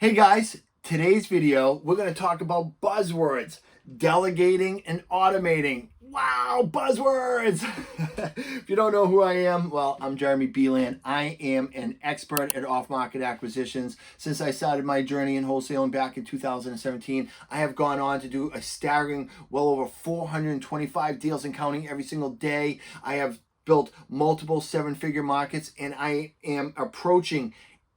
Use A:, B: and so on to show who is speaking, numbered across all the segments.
A: Hey guys, today's video, we're going to talk about buzzwords, delegating and automating. Wow, buzzwords! If you don't know who I am, well, I'm Jeremy Beeland. I am an expert at off-market acquisitions. Since I started my journey in wholesaling back in 2017, I have gone on to do a staggering well over 425 deals and counting every single day. I have built multiple seven-figure markets, and I am approaching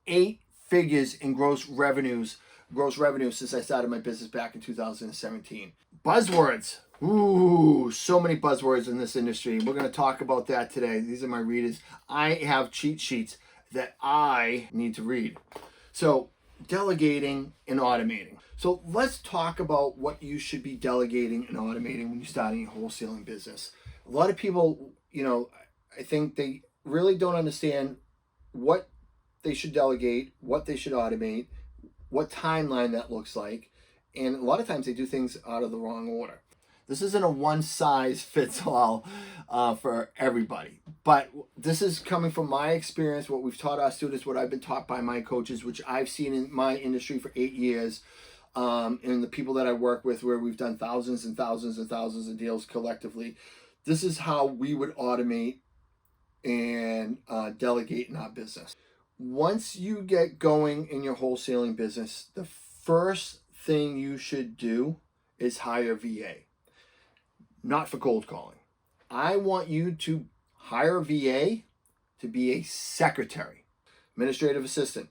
A: 8 figures in gross revenue since I started my business back in 2017. Buzzwords. Ooh, so many buzzwords in this industry. We're going to talk about that today. These are my readers. I have cheat sheets that I need to read. So, delegating and automating. So, let's talk about what you should be delegating and automating when you're starting a wholesaling business. A lot of people, I think they really don't understand what they should delegate, what they should automate, what timeline that looks like, and a lot of times they do things out of the wrong order. This isn't a one-size-fits-all for everybody, but this is coming from my experience, what we've taught our students, what I've been taught by my coaches, which I've seen in my industry for 8 years, and the people that I work with, where we've done thousands and thousands and thousands of deals collectively. This is how we would automate and delegate in our business. Once you get going in your wholesaling business, the first thing you should do is hire a VA. Not for cold calling. I want you to hire a VA to be a secretary, administrative assistant,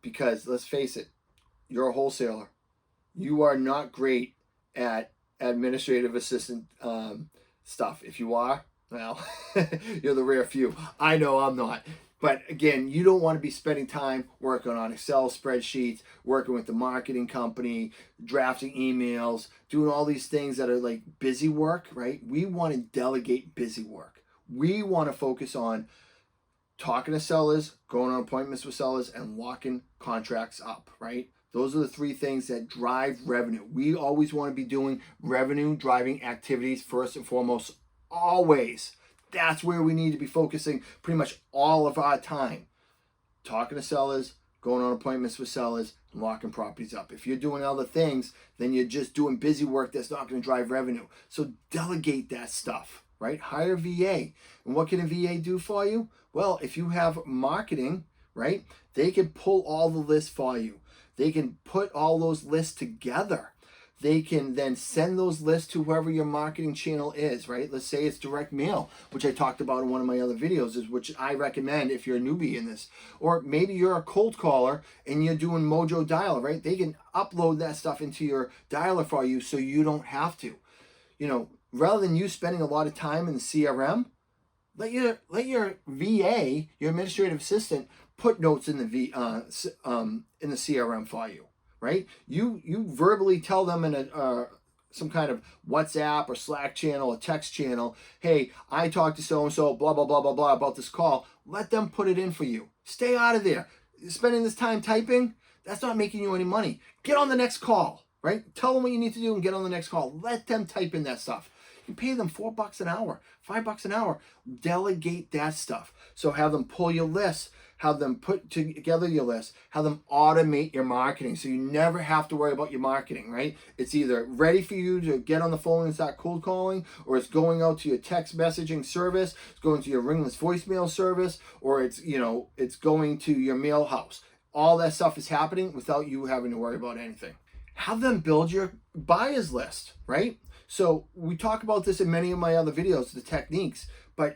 A: because let's face it, you're a wholesaler. You are not great at administrative assistant stuff. If you are, well, you're the rare few. I know I'm not. But again, you don't want to be spending time working on Excel spreadsheets, working with the marketing company, drafting emails, doing all these things that are like busy work, right? We want to delegate busy work. We want to focus on talking to sellers, going on appointments with sellers, and locking contracts up, right? Those are the three things that drive revenue. We always want to be doing revenue driving activities first and foremost, always. That's where we need to be focusing pretty much all of our time. Talking to sellers, going on appointments with sellers, and locking properties up. If you're doing other things, then you're just doing busy work that's not going to drive revenue. So delegate that stuff, right? Hire a VA. And what can a VA do for you? Well, if you have marketing, right, they can pull all the lists for you. They can put all those lists together. They can then send those lists to whoever your marketing channel is, right? Let's say it's direct mail, which I talked about in one of my other videos, which I recommend if you're a newbie in this. Or maybe you're a cold caller and you're doing Mojo Dialer, right? They can upload that stuff into your dialer for you so you don't have to. Rather than you spending a lot of time in the CRM, let your VA, your administrative assistant, put notes in the CRM for you. Right? You verbally tell them in some kind of WhatsApp or Slack channel or text channel, hey, I talked to so-and-so, blah, blah, blah, blah, blah, about this call. Let them put it in for you. Stay out of there. Spending this time typing, that's not making you any money. Get on the next call, right? Tell them what you need to do and get on the next call. Let them type in that stuff. You pay them $4 an hour, $5 an hour. Delegate that stuff. So have them pull your list, have them put together your list, have them automate your marketing so you never have to worry about your marketing, right? It's either ready for you to get on the phone and start cold calling, or it's going out to your text messaging service, it's going to your ringless voicemail service, or it's going to your mail house. All that stuff is happening without you having to worry about anything. Have them build your buyers list, right? So we talk about this in many of my other videos, the techniques, but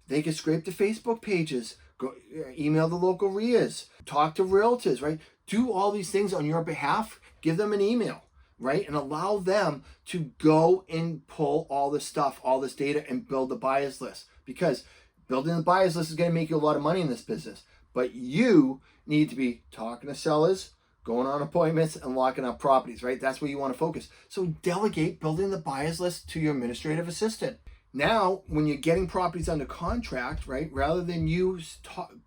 A: they can scrape the Facebook pages, go email the local RIAs, talk to realtors, right? Do all these things on your behalf. Give them an email, right? And allow them to go and pull all this stuff, all this data, and build the buyers list. Because building the buyers list is going to make you a lot of money in this business. But you need to be talking to sellers, going on appointments, and locking up properties, right? That's where you want to focus. So delegate building the buyers list to your administrative assistant. Now, when you're getting properties under contract, right, rather than you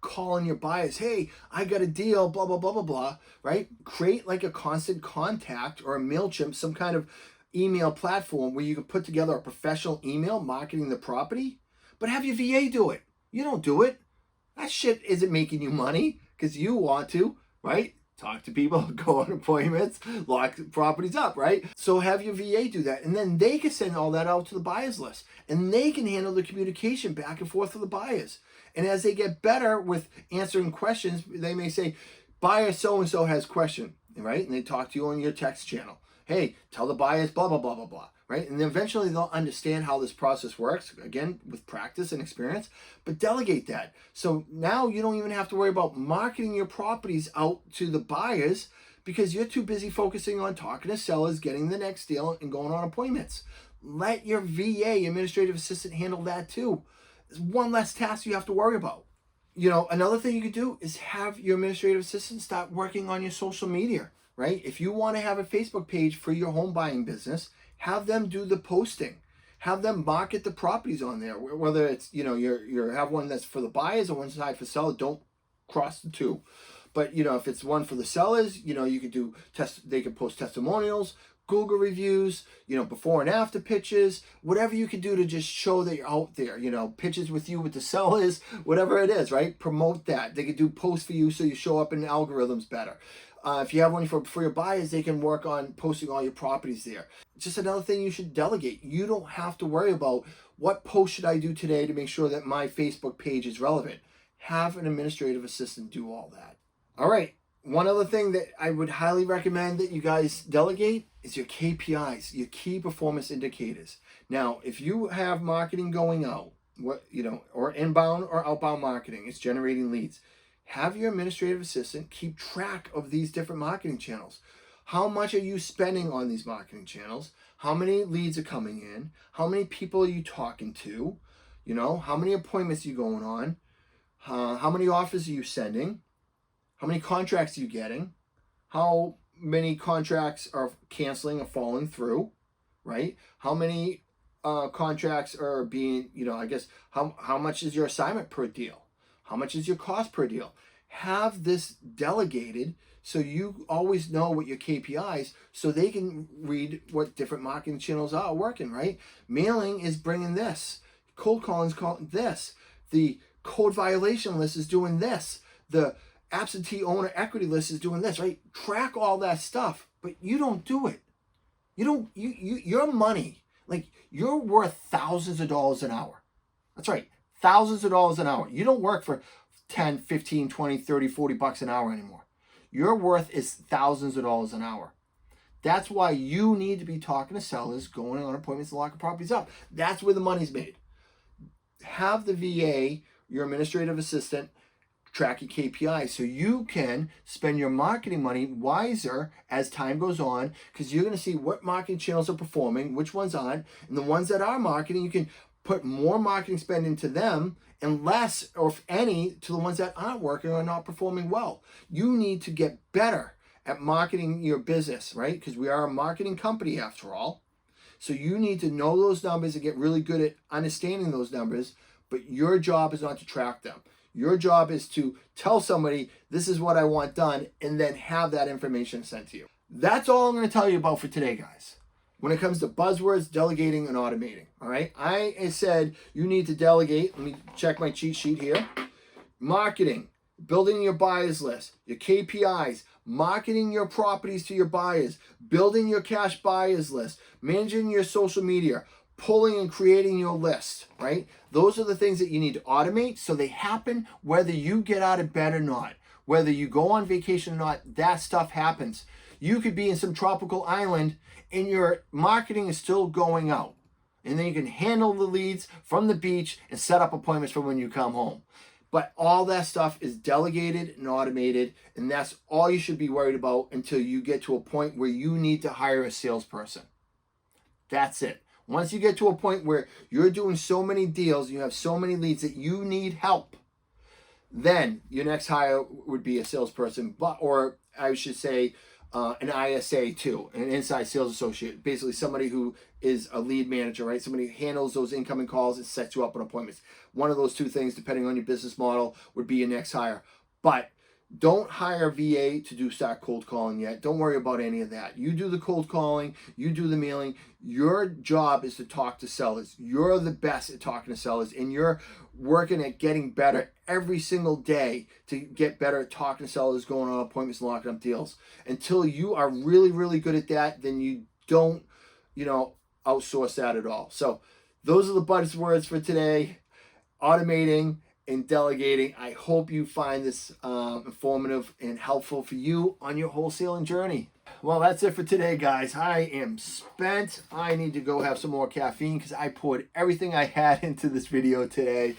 A: calling your buyers, hey, I got a deal, blah, blah, blah, blah, blah, right? Create like a constant contact or a MailChimp, some kind of email platform where you can put together a professional email marketing the property, but have your VA do it. You don't do it. That shit isn't making you money because you want to, right? talk to people, go on appointments, lock properties up, right? So have your VA do that, and then they can send all that out to the buyers list, and they can handle the communication back and forth with the buyers. And as they get better with answering questions, they may say, buyer so-and-so has question, right? And they talk to you on your text channel. Hey, tell the buyers blah, blah, blah, blah, blah, right? And then eventually they'll understand how this process works, again, with practice and experience, but delegate that. So now you don't even have to worry about marketing your properties out to the buyers because you're too busy focusing on talking to sellers, getting the next deal, and going on appointments. Let your VA, administrative assistant, handle that too. There's one less task you have to worry about. You know, another thing you could do is have your administrative assistant start working on your social media, right? If you want to have a Facebook page for your home buying business, have them do the posting. Have them market the properties on there. Whether it's, you know, you have one that's for the buyers or one side for sellers, don't cross the two. But, you know, if it's one for the sellers, you know, you could do they could post testimonials, Google reviews, you know, before and after pictures, whatever you can do to just show that you're out there, you know, pictures with you with the sellers, whatever it is, right? Promote that. They could do posts for you so you show up in the algorithms better. If you have one for your buyers, they can work on posting all your properties there. Just another thing you should delegate. You don't have to worry about what post should I do today to make sure that my Facebook page is relevant. Have an administrative assistant do all that. All right. One other thing that I would highly recommend that you guys delegate is your KPIs, your key performance indicators. Now, if you have marketing going out, or inbound or outbound marketing, it's generating leads. Have your administrative assistant keep track of these different marketing channels. How much are you spending on these marketing channels? How many leads are coming in? How many people are you talking to? You know, how many appointments are you going on? How many offers are you sending? How many contracts are you getting? How many contracts are canceling or falling through, right? How many contracts are being, you know, I guess, how much is your assignment per deal? How much is your cost per deal? Have this delegated so you always know what your KPIs, so they can read what different marketing channels are working, right? Mailing is bringing this. Cold calling is calling this. The code violation list is doing this. The absentee owner equity list is doing this, right? Track all that stuff, but you don't do it. Your money, like, you're worth thousands of dollars an hour. That's right. Thousands of dollars an hour. You don't work for 10, 15, 20, 30, 40 bucks an hour anymore. Your worth is thousands of dollars an hour. That's why you need to be talking to sellers, going on appointments and locking properties up. That's where the money's made. Have the VA, your administrative assistant, track your KPIs so you can spend your marketing money wiser as time goes on, because you're going to see what marketing channels are performing, which ones aren't, and the ones that are marketing, you can put more marketing spend into them and less, or if any, to the ones that aren't working or not performing well. You need to get better at marketing your business, right? Because we are a marketing company after all. So you need to know those numbers and get really good at understanding those numbers, but your job is not to track them. Your job is to tell somebody, this is what I want done, and then have that information sent to you. That's all I'm going to tell you about for today, guys. When it comes to buzzwords, delegating, and automating, all right? I said you need to delegate. Let me check my cheat sheet here. Marketing, building your buyers list, your KPIs, marketing your properties to your buyers, building your cash buyers list, managing your social media, pulling and creating your list, right? Those are the things that you need to automate so they happen whether you get out of bed or not, whether you go on vacation or not. That stuff happens. You could be in some tropical island and your marketing is still going out. And then you can handle the leads from the beach and set up appointments for when you come home. But all that stuff is delegated and automated, and that's all you should be worried about until you get to a point where you need to hire a salesperson. That's it. Once you get to a point where you're doing so many deals, you have so many leads that you need help, then your next hire would be a salesperson, or I should say an ISA too, an inside sales associate, basically somebody who is a lead manager, right? Somebody who handles those incoming calls and sets you up on appointments. One of those two things, depending on your business model, would be your next hire. But don't hire a VA to start cold calling yet. Don't worry about any of that. You do the cold calling, you do the mailing. Your job is to talk to sellers. You're the best at talking to sellers, and your working at getting better every single day to get better at talking to sellers, going on appointments, and locking up deals. Until you are really, really good at that, then you don't, outsource that at all. So those are the buzzwords for today: automating and delegating. I hope you find this informative and helpful for you on your wholesaling journey. Well, that's it for today, guys. I am spent. I need to go have some more caffeine because I poured everything I had into this video today.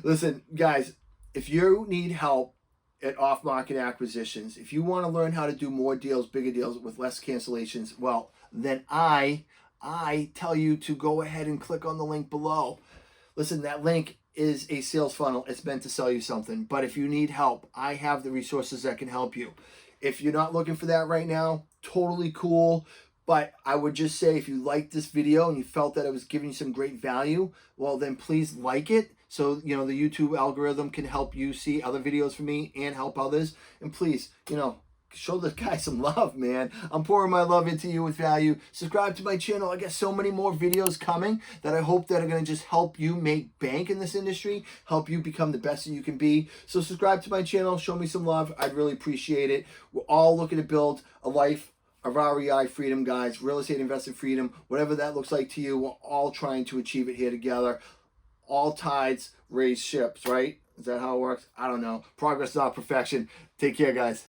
A: Listen, guys, if you need help at off-market acquisitions, if you want to learn how to do more deals, bigger deals with less cancellations, well, then I tell you to go ahead and click on the link below. Listen, that link is a sales funnel. It's meant to sell you something. But if you need help, I have the resources that can help you. If you're not looking for that right now, totally cool. But I would just say, if you liked this video and you felt that it was giving you some great value, well, then please like it. So, the YouTube algorithm can help you see other videos from me and help others. And please, show this guy some love, man. I'm pouring my love into you with value. Subscribe to my channel. I got so many more videos coming that I hope that are going to just help you make bank in this industry, help you become the best that you can be. So subscribe to my channel. Show me some love. I'd really appreciate it. We're all looking to build a life of REI freedom, guys. Real estate investing freedom. Whatever that looks like to you, we're all trying to achieve it here together. All tides raise ships, right? Is that how it works? I don't know. Progress, not perfection. Take care, guys.